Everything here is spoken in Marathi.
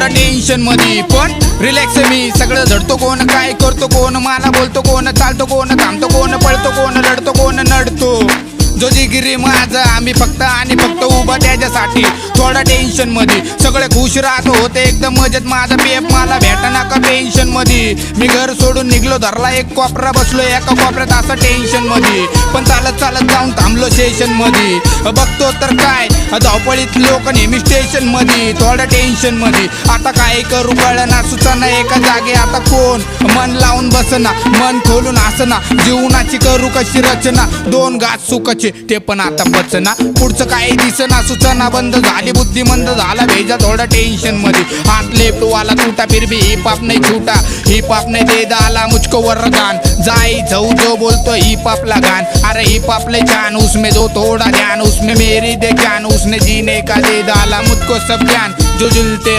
थोडा टेन्शन मध्ये, पण रिलॅक्स मी. सगळं झडतो कोण, काय करतो कोण, मला बोलतो कोण, चालतो कोण, थांबतो कोण, पळतो कोण, लढतो कोण, नडतो जो जिगिरी माझा. आम्ही फक्त आणि फक्त उभा त्याच्यासाठी. थोडा टेन्शन मध्ये सगळे खुश राहतो, होते एकदम मजेत. माझा पेप मला भेटना का टेन्शन मध्ये. मी घर सोडून निघलो, धरला एक कोपरा, बसलो एका कोपऱ्यात असं टेन्शन मध्ये. पण चालत चालत जाऊन थांबलो स्टेशन मध्ये. बघतो तर काय धावपळीत लोक नेहमी स्टेशन मध्ये. थोडा टेन्शन मध्ये आता काय करू कळना, सुचना एका जागे आता कोण. मन लावून बसना, मन खोलून हसना, जीवनाची करू कशी रचना. दोन घास सुखाचे ते पण आता बचना, पुढचं काही दिसना, सुचना बंद झाली, बुद्धी मंद झाला भेजा. थोडा टेन्शन मध्ये हाथ लेफ्ट वाला टूटा, फिर भी हिप हॉप नहीं छूटा. हिप हॉप ने दे डाला मुझको वरदान, जाई जाऊ जो बोलतो हिप हॉप ला गान. अरे हिप हॉप ले जान, उसमें दो थोड़ा ध्यान, उसमें मेरी दे जान, उसने जीने का दे डाला मुझको सब ज्ञान. जो जुलते